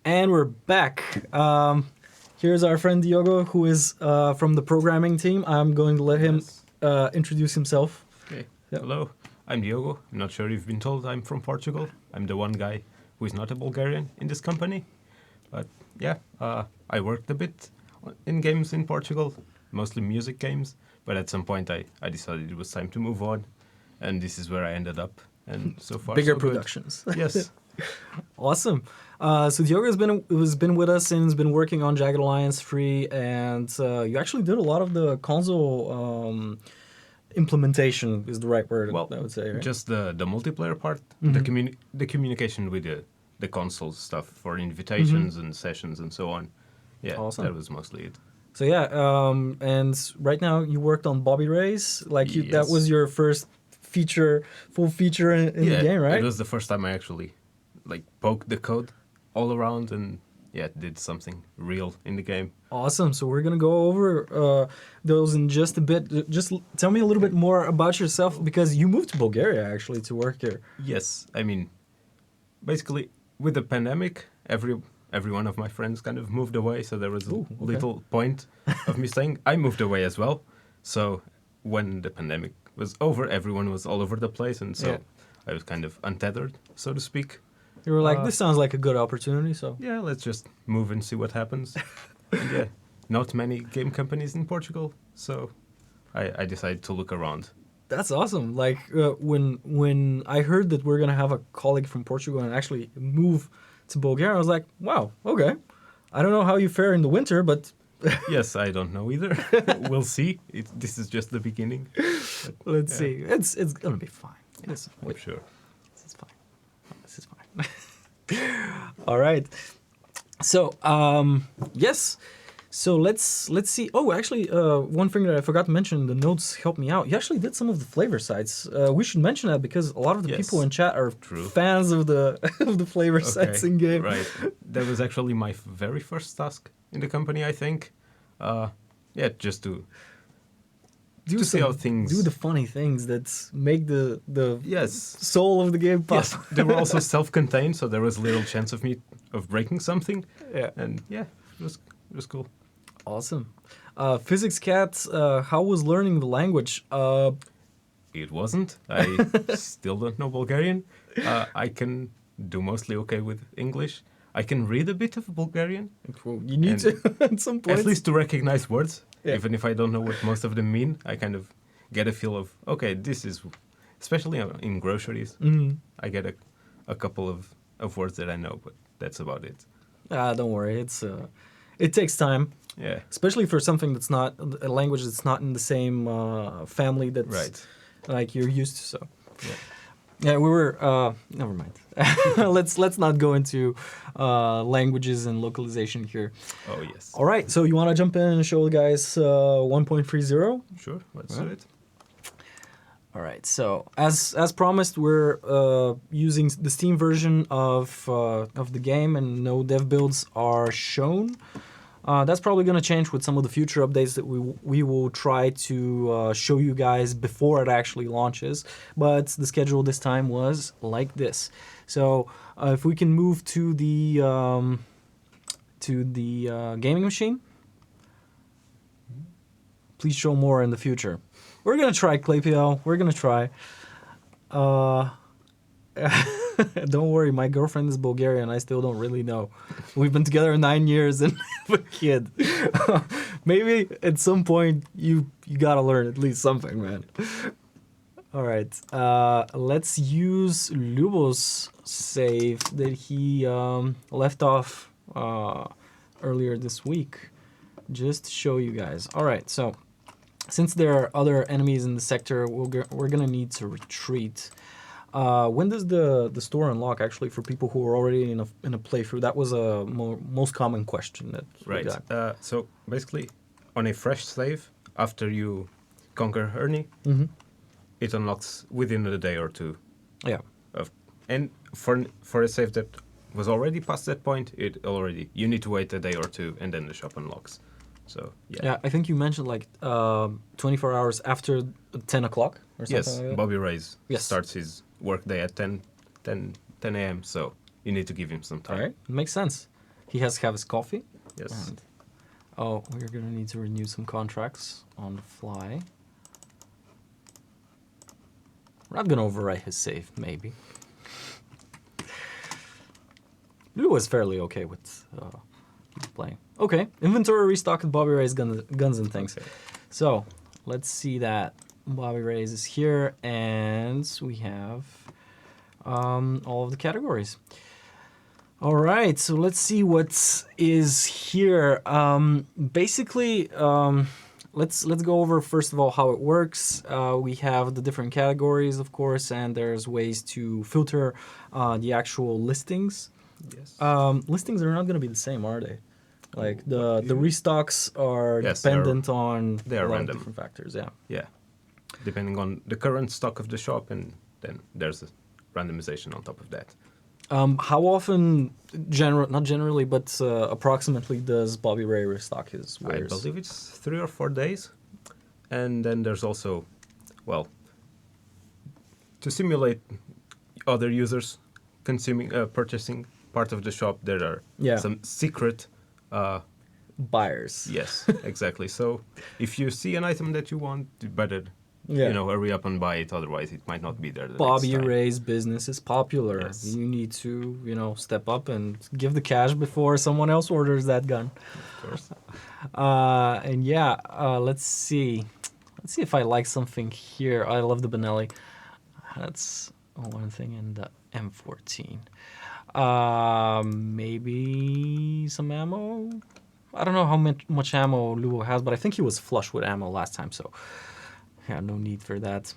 And we're back. Here's our friend Diogo, who is from the programming team. I'm going to let him introduce himself. Okay. Yep. Hello, I'm Diogo. I'm not sure if you've been told I'm from Portugal. I'm the one guy who is not a Bulgarian in this company. But yeah, I worked a bit in games in Portugal, mostly music games. But at some point I decided it was time to move on. And this is where I ended up. And so far, Bigger so good. productions. Yes. Awesome. So Diogo has been with us and has been working on Jagged Alliance 3, and you actually did a lot of the console implementation is the right word, Well, I would say, right? just the multiplayer part, the communication with the console stuff for invitations and sessions and so on. Yeah, Awesome. that was mostly it. So yeah, and right now you worked on Bobby Ray's, like that Yes. was your first full feature in the game, right? It was the first time I actually poked the code all around and did something real in the game. Awesome. So we're gonna go over those in just a bit. Just tell me a little bit more about yourself, because you moved to Bulgaria actually to work here. Yes, I mean, basically with the pandemic, every one of my friends kind of moved away, so there was little point of me staying. I moved away as well, so when the pandemic was over, everyone was all over the place, and so I was kind of untethered, so to speak. You were like, this sounds like a good opportunity, so... Yeah, let's just move and see what happens. And yeah, not many game companies in Portugal, so I decided to look around. That's awesome. Like, when I heard that we're going to have a colleague from Portugal and actually move to Bulgaria, I was like, wow, okay. I don't know how you fare in the winter, but... Yes, I don't know either. We'll see. This is just the beginning. But, let's see. It's going to be fine. Yes, I'm sure. This is fine. This is fine. All right. So, yes. So let's see. Oh, actually, one thing that I forgot to mention, the notes helped me out. You actually did some of the flavor sites. We should mention that because a lot of the people in chat are fans of the of the flavor sites in game. Right. That was actually my very first task in the company, I think. Just to see how things... Do the funny things that make the soul of the game possible. Yes, they were also self-contained, so there was little chance of breaking something. Yeah. And it was cool. Awesome. Physics Cat, how was learning the language? It wasn't. I still don't know Bulgarian. I can do mostly okay with English. I can read a bit of Bulgarian. Well, you need to at some point. At least to recognize words. Yeah. Even if I don't know what most of them mean, I kind of get a feel of, okay, this is, especially in groceries, I get a couple of words that I know, but that's about it. Don't worry. It takes time. Yeah. Especially for something that's not, a language that's not in the same family that's like you're used to, so. Yeah. Yeah, we were. Never mind. Let's not go into languages and localization here. Oh yes. All right. So you want to jump in and show the guys 1.30? Sure. Let's do it. All right. So as promised, we're using the Steam version of the game, and no dev builds are shown. That's probably going to change with some of the future updates that we will try to show you guys before it actually launches. But the schedule this time was like this. So if we can move to the gaming machine, please show more in the future. We're going to try, Claypio. We're going to try. Don't worry, my girlfriend is Bulgarian. I still don't really know. We've been together 9 years and have a kid. Maybe at some point you gotta learn at least something, man. All right, let's use Lubo's save that he left off earlier this week, just to show you guys. All right, so since there are other enemies in the sector, we're gonna need to retreat. When does the store unlock actually for people who are already in a playthrough? That was a most common question that we got. So basically, on a fresh save, after you conquer Ernie, it unlocks within a day or two. Yeah. And for a save that was already past that point, you need to wait a day or two, and then the shop unlocks. So yeah, I think you mentioned like 24 hours after 10 o'clock or something. Yes, like that. Bobby Ray's starts his work day at 10 a.m. So you need to give him some time. All right, makes sense. He has to have his coffee. Yes. And, oh, we're gonna need to renew some contracts on the fly. We're not gonna overwrite his save, maybe. Lou was fairly okay with playing. Okay, inventory restocked with Bobby Ray's guns and things. Okay. So let's see that Bobby Ray's is here, and we have all of the categories. All right, so let's see what is here. Basically, let's go over first of all how it works. We have the different categories, of course, and there's ways to filter the actual listings. Yes. Listings are not going to be the same, are they? Like What the do you mean? restocks are Yes, dependent on they are a lot random. of different factors. Yeah. Yeah. Depending on the current stock of the shop, and then there's a randomization on top of that. How often, not generally, but approximately, does Bobby Ray restock his wares? I believe it's 3 or 4 days. And then there's also, well, to simulate other users purchasing part of the shop, there are some secret. Buyers. Yes, exactly. So if you see an item that you want, you better hurry up and buy it. Otherwise, it might not be there. Bobby Ray's business is popular. Yes. You need to, step up and give the cash before someone else orders that gun. Of course. Let's see. Let's see if I like something here. I love the Benelli. That's one thing in the M14. Maybe some ammo. I don't know how much ammo Luo has, but I think he was flush with ammo last time, so yeah, no need for that.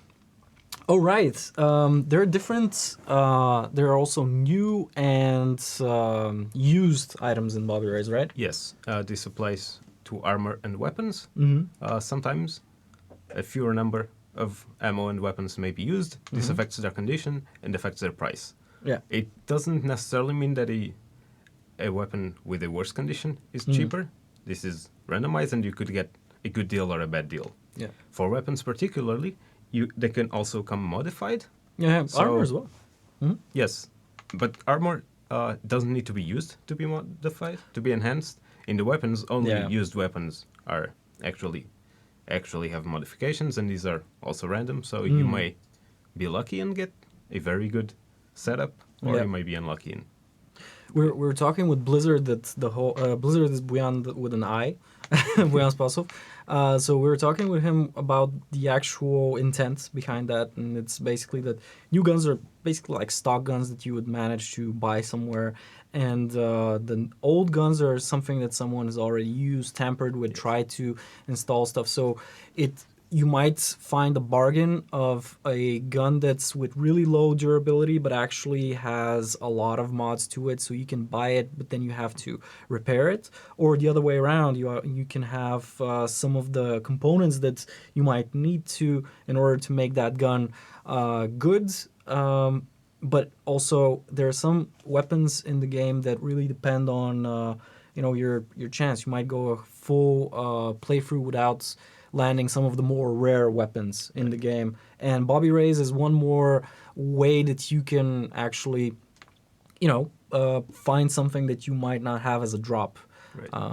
Oh, right. There are different. There are also new and used items in Bobby Ray's, right? Yes, this applies to armor and weapons. Mm-hmm. Sometimes a fewer number of ammo and weapons may be used. This affects their condition and affects their price. Yeah. It doesn't necessarily mean that a weapon with a worse condition is cheaper. This is randomized, and you could get a good deal or a bad deal. Yeah. For weapons particularly, they can also come modified. Yeah, So- armor as well. Yes, but armor doesn't need to be used to be modified, to be enhanced. In the weapons, only used weapons are actually have modifications, and these are also random. So you may be lucky and get a very good setup, or you may be unlucky and We're talking with Blizzard that the whole Blizzard is Beyond with an I, Beyond Spasov. So we were talking with him about the actual intent behind that, and it's basically that new guns are basically like stock guns that you would manage to buy somewhere, and the old guns are something that someone has already used, tampered with, tried to install stuff. So you might find a bargain of a gun that's with really low durability but actually has a lot of mods to it, so you can buy it but then you have to repair it. Or the other way around, you can have some of the components that you might need to in order to make that gun good. But also there are some weapons in the game that really depend on your chance. You might go a full playthrough without landing some of the more rare weapons in the game. And Bobby Ray's is one more way that you can actually, find something that you might not have as a drop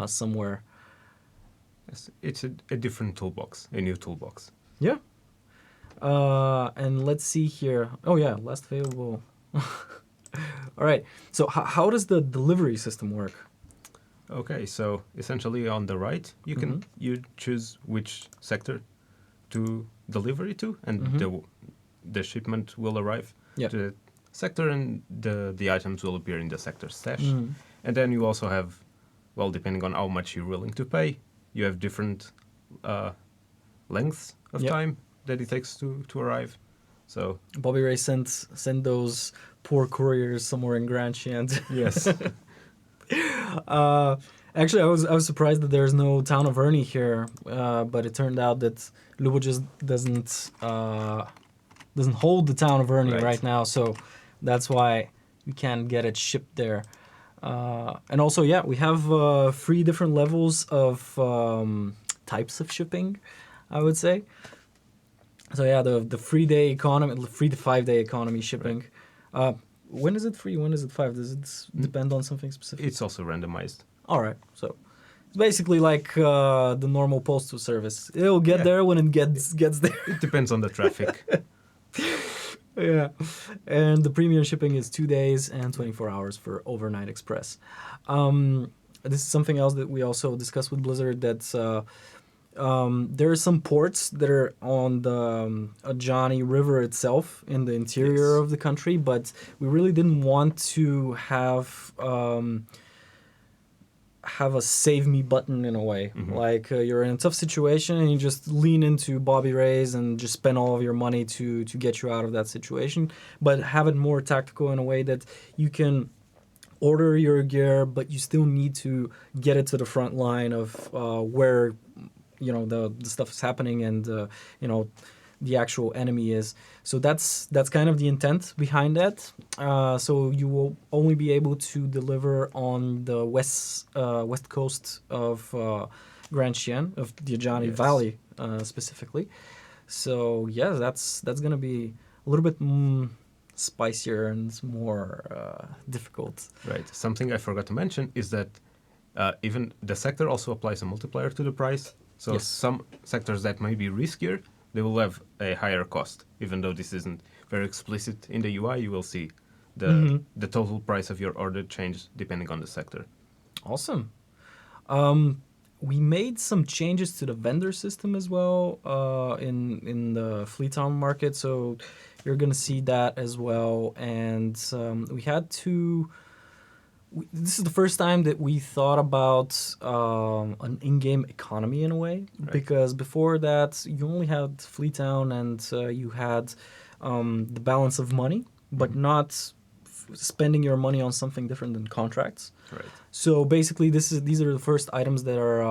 somewhere. Yes, it's a different toolbox, a new toolbox. Yeah. And let's see here. Oh, yeah, last available. All right. So how does the delivery system work? Okay, so essentially on the right, you choose which sector to deliver it to, and the shipment will arrive to the sector, and the items will appear in the sector stash. And then you also have, well, depending on how much you're willing to pay, you have different lengths of time that it takes to arrive. So Bobby Ray sent those poor couriers somewhere in Grand Chant. yes. Actually, I was surprised that there's no town of Ernie here, but it turned out that Lubo just doesn't hold the town of Ernie right now, so that's why we can't get it shipped there. And also, we have 3 different levels of types of shipping, I would say. So the 3-day economy, 3 to 5 day economy shipping. when is it free? When is it 5? Does it depend on something specific? It's also randomized. All right, so it's basically like the normal postal service. It'll get Yeah. there when it gets there. It depends on the traffic. Yeah, and the premium shipping is 2 days and 24 hours for overnight express. This is something else that we also discussed with Blizzard. That's there are some ports that are on the Ajani River itself in the interior Yes. of the country, but we really didn't want to have a save me button in a way. Mhm. Like you're in a tough situation and you just lean into Bobby Rays and just spend all of your money to get you out of that situation, but have it more tactical in a way that you can order your gear, but you still need to get it to the front line of where the stuff is happening and the actual enemy is. So that's kind of the intent behind that. So you will only be able to deliver on the west coast of Grand Chien, of the Ajani Yes. Valley specifically. So yeah, that's gonna be a little bit spicier and more difficult. Right. Something I forgot to mention is that even the sector also applies a multiplier to the price. So Yes. some sectors that may be riskier, they will have a higher cost. Even though this isn't very explicit in the UI, you will see the total price of your order change depending on the sector. Awesome. We made some changes to the vendor system as well in the Fleetown market, so you're gonna see that as well. And we had to. This is the first time that we thought about an in-game economy in a way, Right. because before that you only had Fleetown and you had the balance of money, but not spending your money on something different than contracts. Right. So basically, these are the first items that are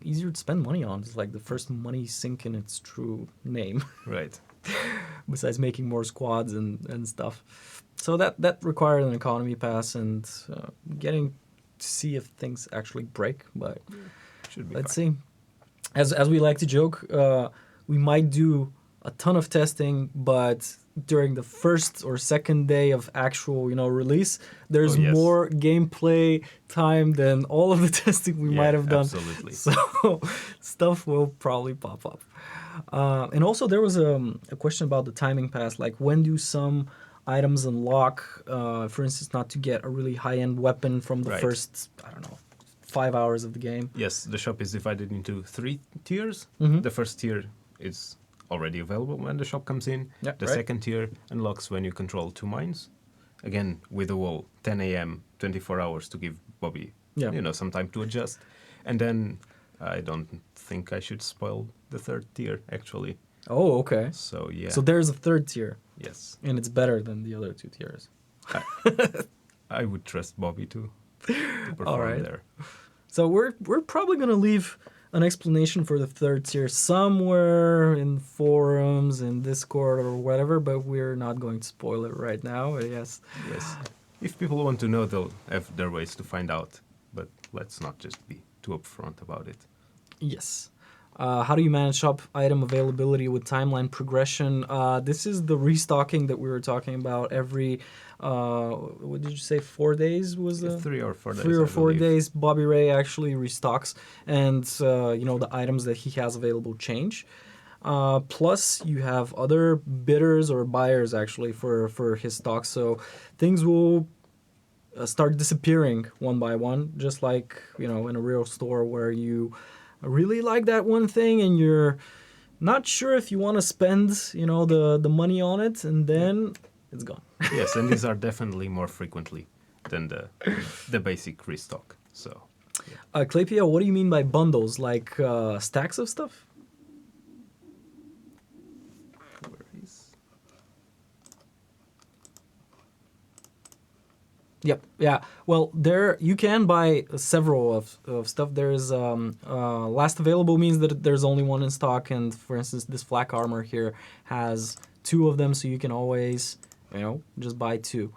easier to spend money on. It's like the first money sink in its true name, Right. besides making more squads and stuff. So that required an economy pass and getting to see if things actually break. But Should be let's fine. see. As we like to joke, we might do a ton of testing, but during the first or second day of actual release, there's Oh, yes. more gameplay time than all of the testing we Yeah, might have done. absolutely. So stuff will probably pop up. And also there was a question about the timing pass, like when do some items unlock, for instance, not to get a really high-end weapon from the Right. first, I don't know, 5 hours of the game. Yes, the shop is divided into 3 tiers. Mhm. The first tier is already available when the shop comes in. Yeah, The right. second tier unlocks when you control 2 mines. Again, with the wall, 10 a.m., 24 hours to give Bobby, some time to adjust. And then I don't think I should spoil the third tier, actually. Oh, okay. So, yeah. So there's a third tier, Yes. and it's better than the other 2 tiers. I would trust Bobby to perform All right. there. So we're probably gonna leave an explanation for the third tier somewhere in forums, in Discord or whatever, but we're not going to spoil it right now. Yes. Yes. If people want to know, they'll have their ways to find out. But let's not just be too upfront about it. Yes. How do you manage shop item availability with timeline progression? This is the restocking that we were talking about every, what did you say, 4 days was the? 3 or 4 days. 3 or I 4 believe. days, Bobby Ray actually restocks, and the items that he has available change. Plus, you have other bidders or buyers actually for his stock, so things will start disappearing one by one, just like in a real store where you really like that one thing and you're not sure if you want to spend the money on it, and then it's gone. Yes, and these are definitely more frequently than the basic restock. So, Claypia, what do you mean by bundles? Like stacks of stuff? where is... Yep. Yeah. Well, there you can buy several of stuff. There's last available means that there's only one in stock, and for instance, this flak armor here has 2 of them, so you can always just buy 2,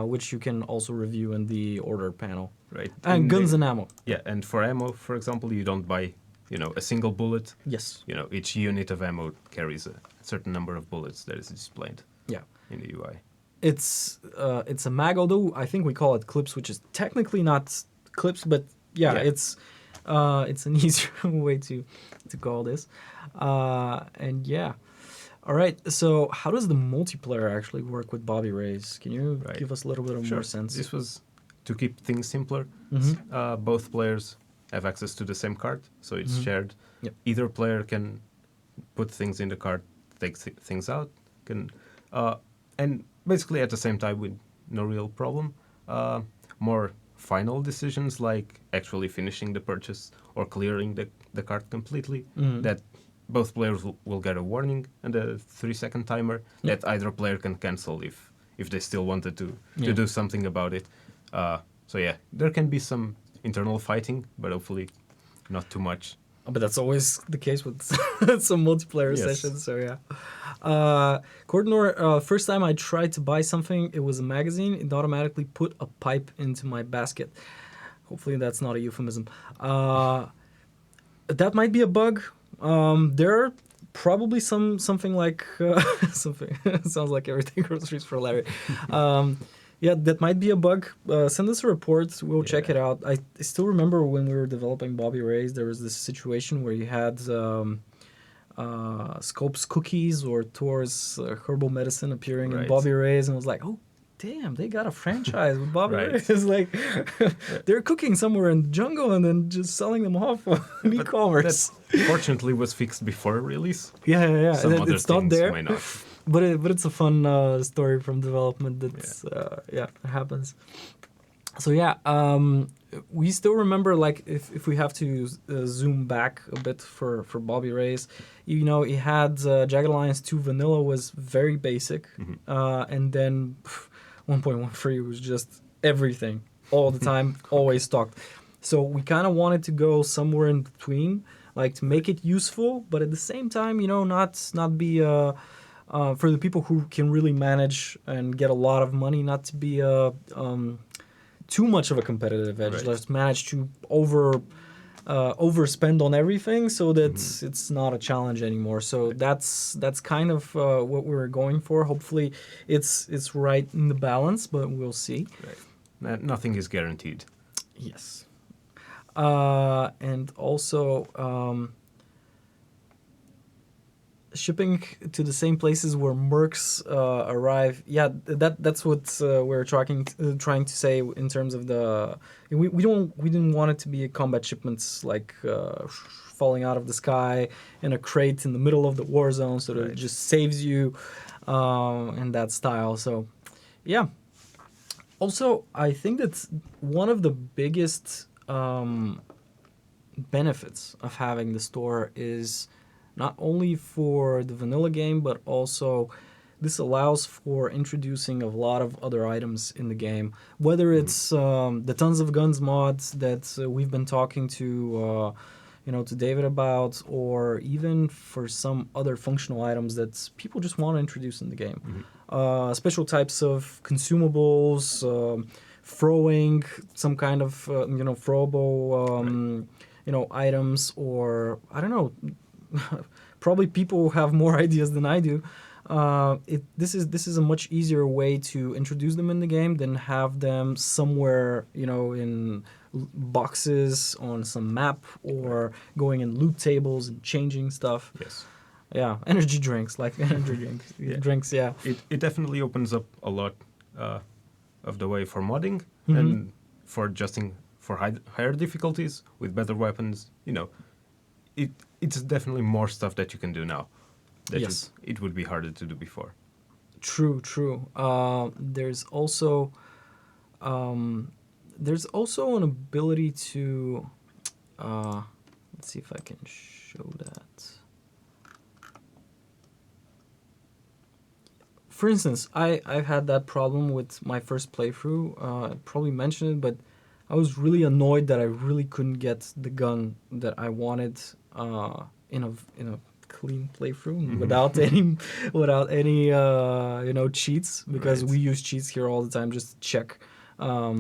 which you can also review in the order panel. Right. And guns and ammo. Yeah, and for ammo, for example, you don't buy, a single bullet. Yes. Each unit of ammo carries a certain number of bullets that is displayed Yeah. in the UI. it's a mag, although I think we call it clips, which is technically not clips, but yeah. It's an easier way to call this. And yeah. All right. So how does the multiplayer actually work with Bobby Rays? Can you give us a little bit of more sense? This was to keep things simpler. Both players have access to the same card, so it's shared. Yep. Either player can put things in the card, take things out, and basically at the same time with no real problem. More final decisions like actually finishing the purchase or clearing the card completely, that both players will get a warning and a 3-second timer that either player can cancel if they still wanted to do something about it. So yeah, there can be some internal fighting, but hopefully not too much. But that's always the case with some multiplayer sessions, so yeah. Coordinor, first time I tried to buy something, it was a magazine. It automatically put a pipe into my basket. Hopefully that's not a euphemism. That might be a bug. There are probably something like... something sounds like everything groceries for Larry. Yeah, that might be a bug. Send us a report. We'll check it out. I still remember when we were developing Bobby Rays, there was this situation where you had Scope's cookies or Tor's herbal medicine appearing in Bobby Rays, and I was like, oh, damn, they got a franchise with Bobby Rays. It's like they're cooking somewhere in the jungle and then just selling them off on e-commerce. That fortunately was fixed before release. Yeah. Some other it's not there. Might not. But it's a fun story from development. That's it happens. So yeah, we still remember, like, if we have to zoom back a bit for Bobby Rays, you know, he had Jagged Alliance 2 Vanilla was very basic, and then 1.13 was just everything all the time, always stocked. So we kind of wanted to go somewhere in between, like to make it useful, but at the same time, you know, not be for the people who can really manage and get a lot of money, not to be too much of a competitive edge. Let's manage to overspend on everything so that it's not a challenge anymore. So that's kind of what we're going for. Hopefully it's right in the balance, but we'll see. Nothing is guaranteed. Yes. And also shipping to the same places where mercs arrive. Yeah, that's what we're trying to say in terms of the. We didn't want it to be a combat shipments like falling out of the sky in a crate in the middle of the war zone, so that it just saves you in that style. So, yeah. Also, I think that's one of the biggest benefits of having the store is not only for the vanilla game, but also this allows for introducing a lot of other items in the game. Whether it's the Tons of Guns mods that we've been talking to David about, or even for some other functional items that people just want to introduce in the game. Special types of consumables, throwing, some kind of throwable items, or I don't know. Probably people have more ideas than I do. This is a much easier way to introduce them in the game than have them somewhere, in boxes on some map, or going in loot tables and changing stuff. Yes. Yeah, energy drinks, drinks. Yeah. It definitely opens up a lot of the way for modding and for adjusting for higher difficulties with better weapons. It's definitely more stuff that you can do now. It would be harder to do before. True. There's also an ability to let's see if I can show that. For instance, I've had that problem with my first playthrough. I probably mentioned it, but I was really annoyed that I really couldn't get the gun that I wanted in a clean playthrough without any cheats, because we use cheats here all the time just to check a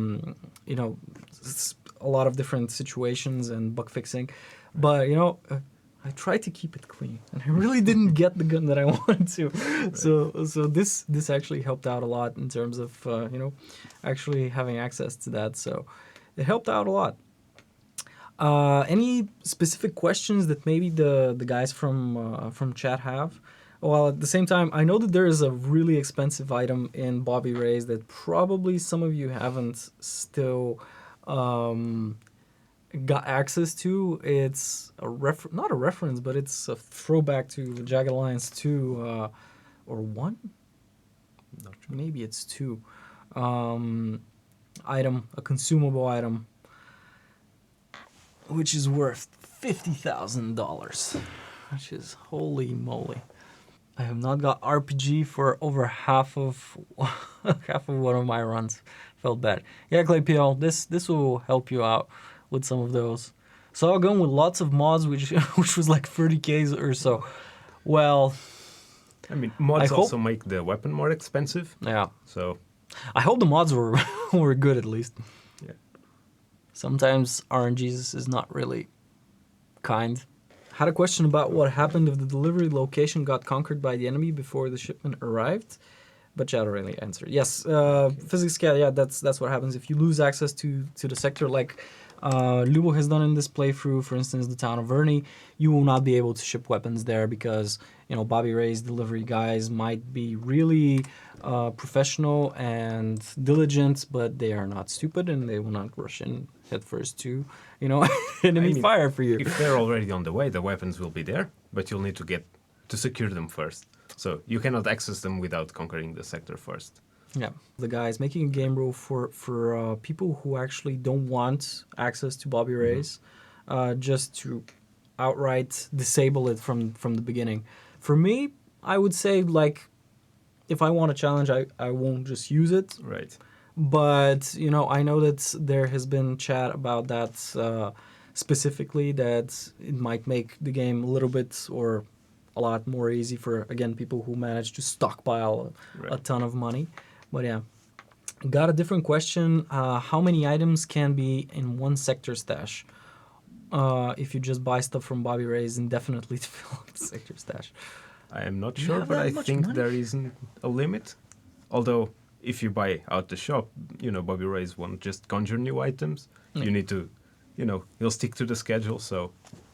lot of different situations and bug fixing. But I tried to keep it clean, and I really didn't get the gun that I wanted to. Right. So this actually helped out a lot in terms of actually having access to that. So it helped out a lot. Any specific questions that maybe the guys from chat have? Well, at the same time, I know that there is a really expensive item in Bobby Ray's that probably some of you haven't still got access to. It's not a reference, but it's a throwback to Jagged Alliance 2 or 1? Not sure. Maybe it's 2. Item, a consumable item, which is worth $50,000, which is holy moly. I have not got RPG for over half of one of my runs. Felt bad. Yeah, ClayPL, this will help you out with some of those. So I'll go with lots of mods, which was like 30K or so. Well, I mean, mods I also make the weapon more expensive. Yeah. So I hope the mods were were good at least. yeah. Sometimes RNGs is not really kind. Had a question about what happened if the delivery location got conquered by the enemy before the shipment arrived, but Chad already answered. Yes, physics scale. Yeah, that's what happens if you lose access to the sector. Like Lubo has done in this playthrough, for instance, the town of Verney. You will not be able to ship weapons there because Bobby Ray's delivery guys might be really professional and diligent, but they are not stupid and they will not rush in headfirst to enemy fire for you. If they're already on the way, the weapons will be there, but you'll need to secure them first. So you cannot access them without conquering the sector first. Yeah, the guys making a game rule for people who actually don't want access to Bobby Ray's, just to outright disable it from the beginning. For me, I would say like, if I want a challenge, I won't just use it. Right. But I know that there has been chat about that specifically, that it might make the game a little bit or a lot more easy for, again, people who manage to stockpile a ton of money. But yeah, got a different question. How many items can be in one sector stash if you just buy stuff from Bobby Ray's indefinitely to fill up the sector stash? I am not sure, but I think there isn't a limit. Although, if you buy out the shop, Bobby Ray's won't just conjure new items. You need to, he'll stick to the schedule, so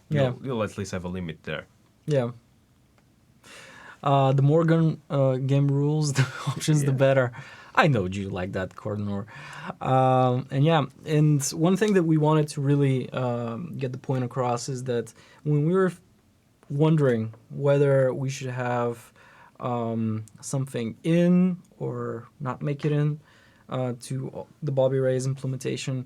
you'll at least have a limit there. Yeah. The more game rules, the options, the better. I know you like that, Cordonor. And one thing that we wanted to really get the point across is that when we were wondering whether we should have something in or not make it in to the Bobby Ray's implementation,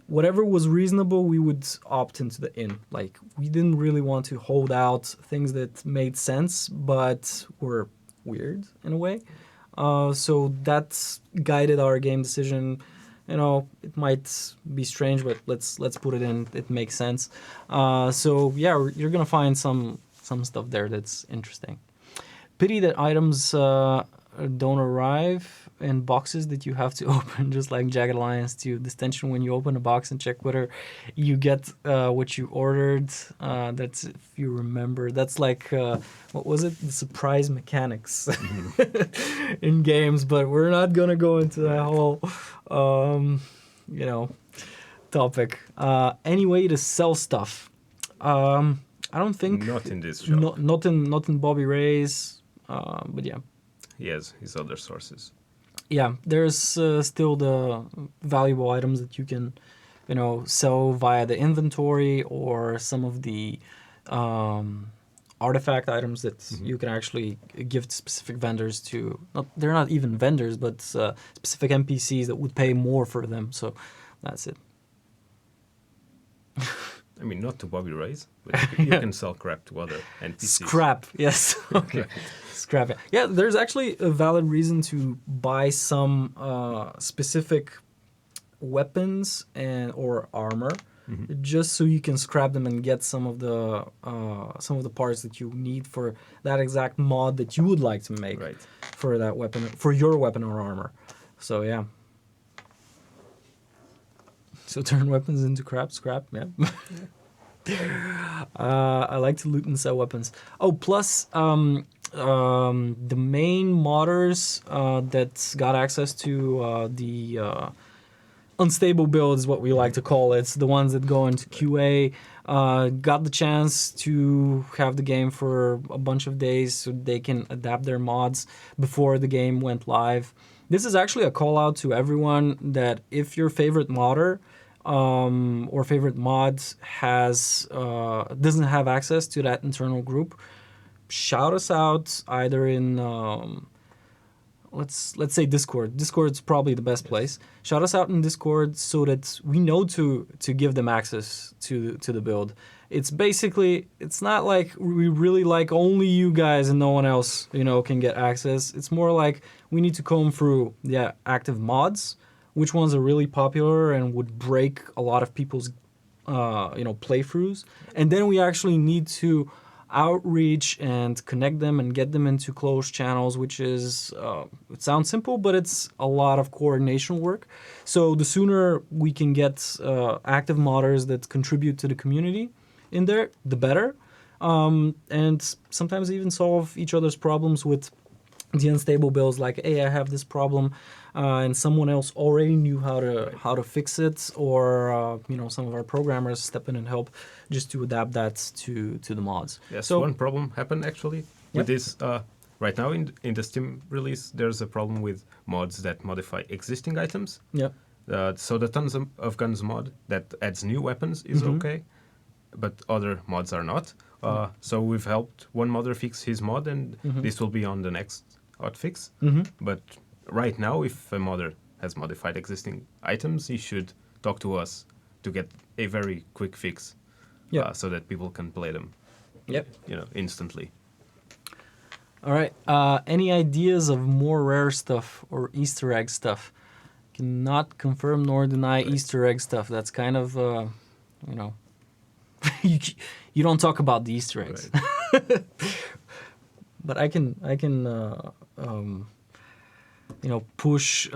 whatever was reasonable, we would opt into the in. Like, we didn't really want to hold out things that made sense but were weird in a way. So that guided our game decision. It might be strange, but let's put it in. It makes sense. So yeah, you're gonna find some stuff there that's interesting. Pity that items don't arrive in boxes that you have to open, just like Jagged Alliance 2. This tension when you open a box and check whether you get what you ordered. That's, if you remember, that's like, what was it? The surprise mechanics in games, but we're not going to go into that whole, topic. Any way to sell stuff? I don't think... Not in this shop. Not in Bobby Ray's, but yeah. He has his other sources. Yeah, there's still the valuable items that you can, sell via the inventory, or some of the artifact items that you can actually give to specific vendors to. They're not even vendors, but specific NPCs that would pay more for them. So that's it. I mean, not to Bobby Ray's, but you can sell crap to other NPCs. Scrap, yes. Okay. Scrap it. Yeah, there's actually a valid reason to buy some specific weapons or armor, just so you can scrap them and get some of the parts that you need for that exact mod that you would like to make for that weapon, for your weapon or armor. So yeah. So turn weapons into scrap, yeah. I like to loot and sell weapons. Oh, plus the main modders that got access to the unstable build is what we like to call it. The ones that go into QA got the chance to have the game for a bunch of days so they can adapt their mods before the game went live. This is actually a call out to everyone that if your favorite modder or favorite mod has doesn't have access to that internal group, shout us out either in let's say Discord. Discord's probably the best place. Shout us out in Discord so that we know to give them access to the build. It's basically, it's not like we really like only you guys and no one else, can get access. It's more like we need to comb through the active mods, which ones are really popular and would break a lot of people's playthroughs, and then we actually need to outreach and connect them and get them into closed channels, which is it sounds simple, but it's a lot of coordination work. So the sooner we can get active modders that contribute to the community in there, the better, and sometimes even solve each other's problems with the unstable builds. Like, hey, I have this problem, and someone else already knew how to fix it, or some of our programmers step in and help just to adapt that to the mods. Yes, so one problem happened actually with this. Right now in the Steam release, there's a problem with mods that modify existing items. Yeah. So the Tons of Guns mod that adds new weapons is okay, but other mods are not. So we've helped one modder fix his mod, and this will be on the next hotfix. But right now, if a modder has modified existing items, he should talk to us to get a very quick fix, so that people can play them. Yep. Instantly. All right. Any ideas of more rare stuff or Easter egg stuff? Cannot confirm nor deny Easter egg stuff. That's kind of, you don't talk about the Easter eggs. Right. But I can push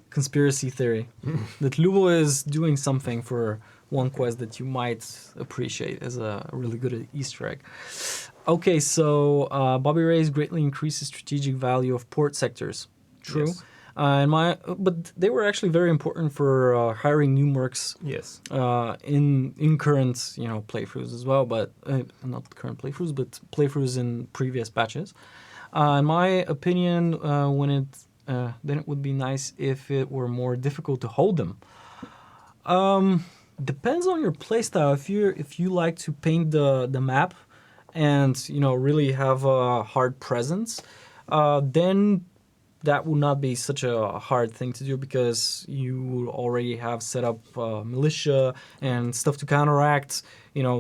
conspiracy theory that Lubo is doing something for one quest that you might appreciate as a really good Easter egg. Okay, so Bobby Ray's greatly increases strategic value of port sectors. True. Yes. But they were actually very important for hiring new mercs. Yes. In current playthroughs as well, but not current playthroughs, but playthroughs in previous batches. In my opinion, then it would be nice if it were more difficult to hold them. Depends on your playstyle. If you like to paint the map and really have a hard presence, then that would not be such a hard thing to do because you already have set up militia and stuff to counteract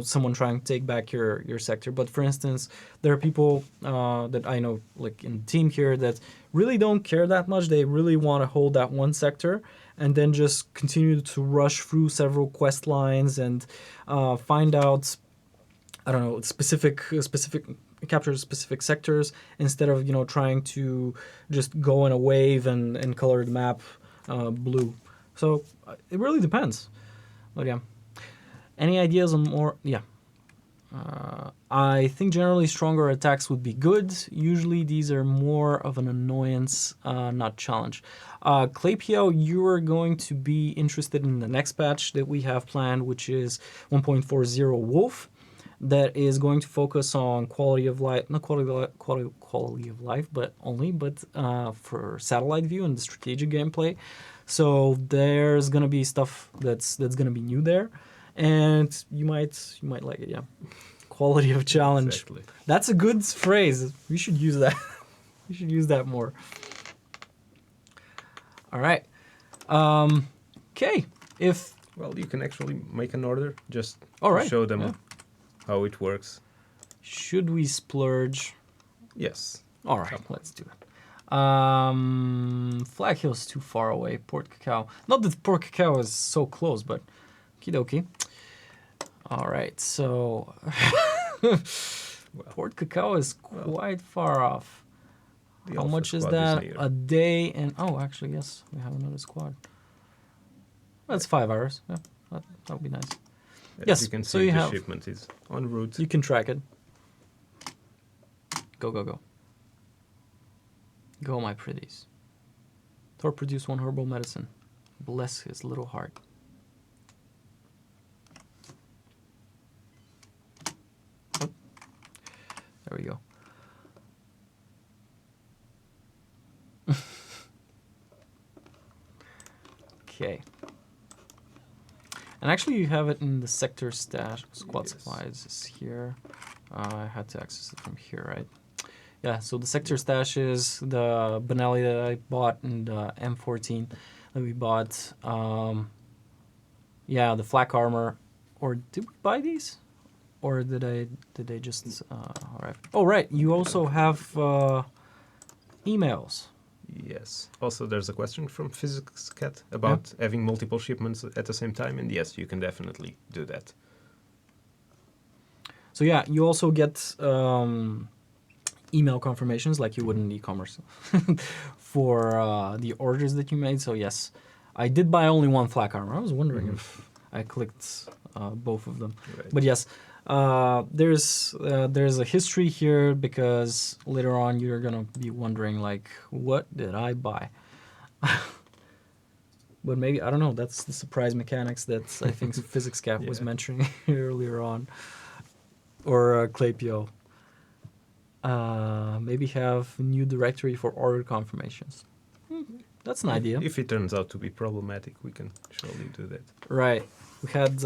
someone trying to take back your sector. But for instance, there are people that I know, like in the team here, that really don't care that much. They really want to hold that one sector and then just continue to rush through several quest lines and find out, I don't know, specific capture specific sectors instead of trying to just go in a wave and color the map blue. So it really depends. But yeah, any ideas on more? Yeah, I think generally stronger attacks would be good. Usually these are more of an annoyance, not challenge. Claypio, you are going to be interested in the next patch that we have planned, which is 1.40 Wolf. That is going to focus on quality of life, not quality of life, but for satellite view and the strategic gameplay. So there's gonna be stuff that's gonna be new there, and you might like it. Yeah, quality of challenge. Exactly. That's a good phrase. We should use that. We should use that more. All right. Okay. Well, you can actually make an order just to show them. Yeah. How it works. Should we splurge? Yes. All right, let's do it. Flag Hill's too far away. Port Cacao. Not that Port Cacao is so close, but okie dokie. All right, so Port Cacao is quite far off. How much is that? A day and actually yes, we have another squad. That's 5 hours. Yeah, that would be nice. As Yes, you can so see, you the have- shipment is en route. You can track it. Go, go, go. Go, my pretties. Thor produced one herbal medicine. Bless his little heart. Oh, there we go. Okay. And actually, you have it in the sector stash. Squad Yes. supplies is here. I had to access it from here, right? Yeah, so the sector stash is the Benelli that I bought and the M14 that we bought. Yeah, the flak armor. Or did we buy these? Or did they just arrive? Oh, right. You also have emails. Yes. Also, there's a question from Physics Cat about having multiple shipments at the same time, and yes, you can definitely do that. So yeah, you also get email confirmations like you would in e-commerce for the orders that you made. So yes, I did buy only one flak armor. I was wondering if I clicked both of them. Right. But yes, there's a history here because later on you're gonna be wondering like, what did I buy? But maybe I don't know. That's the surprise mechanics that I think Physics Cap was Yeah. mentioning earlier on, or Claypio. Maybe have a new directory for order confirmations. That's an idea. If it turns out to be problematic, we can surely do that. Right. We had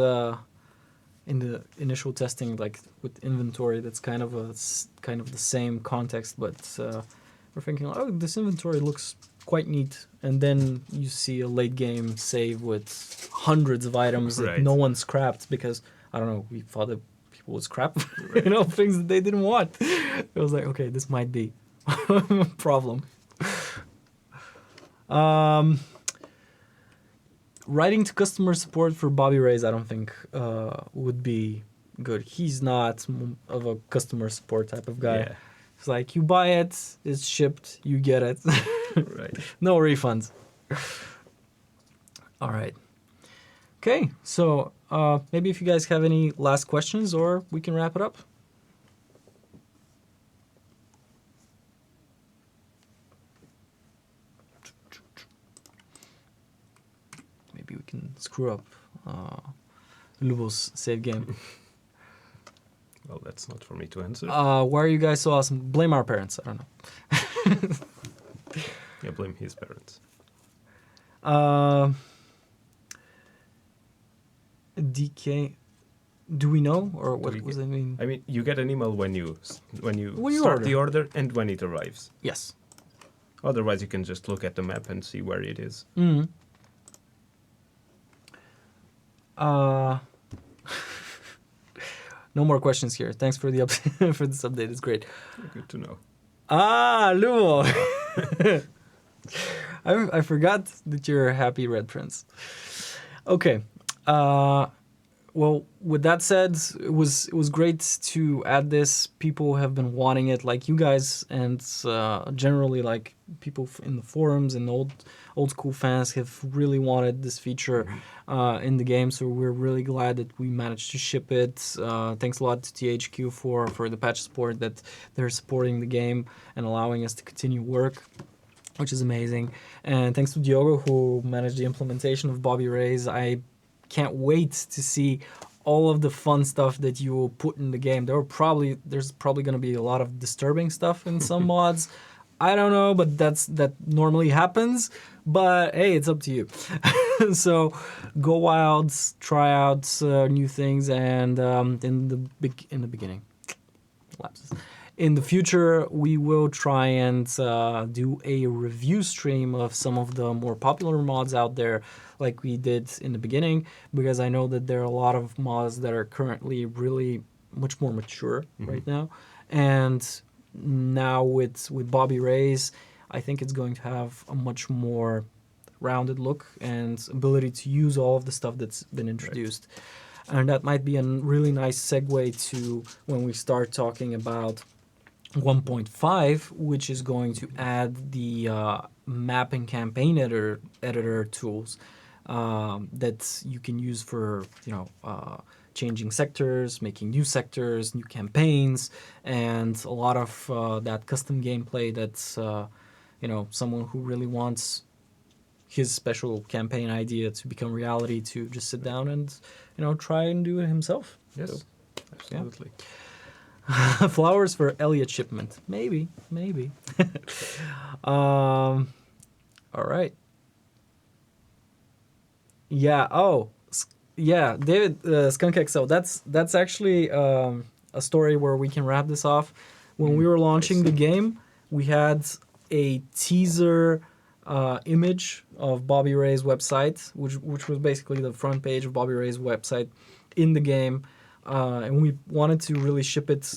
in the initial testing, like with inventory, that's kind of the same context, but we're thinking, oh, this inventory looks quite neat, and then you see a late game save with hundreds of items that Right. no one scrapped because I don't know, we thought that people would scrap, things that they didn't want. It was like, okay, this might be a problem. Writing to customer support for Bobby Ray's, I don't think would be good. He's not of a customer support type of guy. Yeah. It's like you buy it, it's shipped, you get it. Right. No refunds. All right. Okay, so maybe if you guys have any last questions, or we can wrap it up. Maybe we can screw up Lubo's save game. Well, that's not for me to answer. Why are you guys so awesome? Blame our parents. I don't know. Yeah, blame his parents. DK, do we know, or what we does get- that mean? I mean, you get an email when you When you start order. the order and when it arrives. Yes. Otherwise, you can just look at the map and see where it is. Mm-hmm. No more questions here. Thanks for the for this update. It's great. Good to know. Lumo. I forgot that you're a happy Red Prince. Okay. Well, with that said, it was great to add this. People have been wanting it, like you guys, and generally like people in the forums and old school fans have really wanted this feature in the game. So we're really glad that we managed to ship it. Thanks a lot to THQ for the patch support, that they're supporting the game and allowing us to continue work, which is amazing. And thanks to Diogo, who managed the implementation of Bobby Ray's. I can't wait to see all of the fun stuff that you will put in the game. There's probably going to be a lot of disturbing stuff in some mods. I don't know, but that normally happens. But hey, it's up to you. So go wild, try out new things, and in the beginning, lapses. In the future, we will try and do a review stream of some of the more popular mods out there, like we did in the beginning, because I know that there are a lot of mods that are currently really much more mature right now. And now with Bobby Ray's, I think it's going to have a much more rounded look and ability to use all of the stuff that's been introduced. Right. And that might be a really nice segue to when we start talking about 1.5, which is going to add the map and campaign editor tools that you can use for changing sectors, making new sectors, new campaigns, and a lot of that custom gameplay that's, someone who really wants his special campaign idea to become reality to just sit down and, try and do it himself. Yes, So, absolutely. flowers for Elliot Shipment. Maybe. All right. Yeah. Oh, yeah. David, Skunk XO. That's actually a story where we can wrap this off. When we were launching the game, we had a teaser image of Bobby Ray's website, which was basically the front page of Bobby Ray's website in the game. And we wanted to really ship it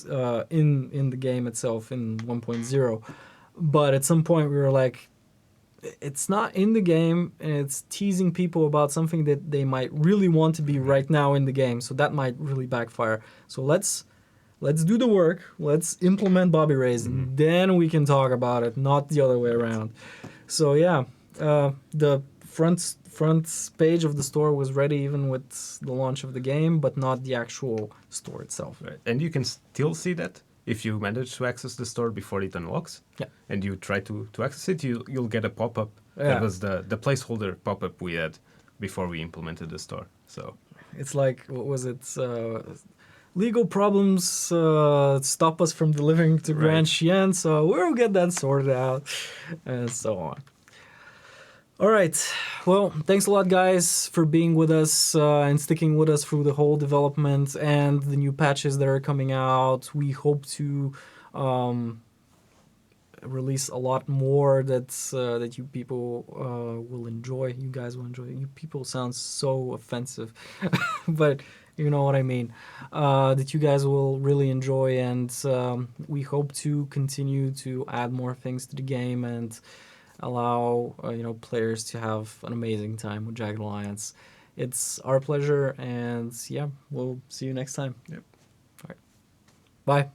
in the game itself in 1.0. But at some point we were like, it's not in the game, and it's teasing people about something that they might really want to be right now in the game. So that might really backfire. So let's do the work. Let's implement Bobby Ray's, and then we can talk about it, not the other way around. So yeah, the front page of the store was ready even with the launch of the game, but not the actual store itself. Right. And you can still see that if you manage to access the store before it unlocks. Yeah. And you try to access it, you'll get a pop-up. Yeah. That was the placeholder pop-up we had before we implemented the store. So it's like, what was it? Legal problems stop us from delivering to Grand Chien, so we'll get that sorted out, and so on. All right. Well, thanks a lot, guys, for being with us and sticking with us through the whole development and the new patches that are coming out. We hope to release a lot more that you people will enjoy. You guys will enjoy. You people sound so offensive, but you know what I mean. That you guys will really enjoy, and we hope to continue to add more things to the game and allow players to have an amazing time with Jagged Alliance. It's our pleasure, and yeah, we'll see you next time. Yep. All right. Bye.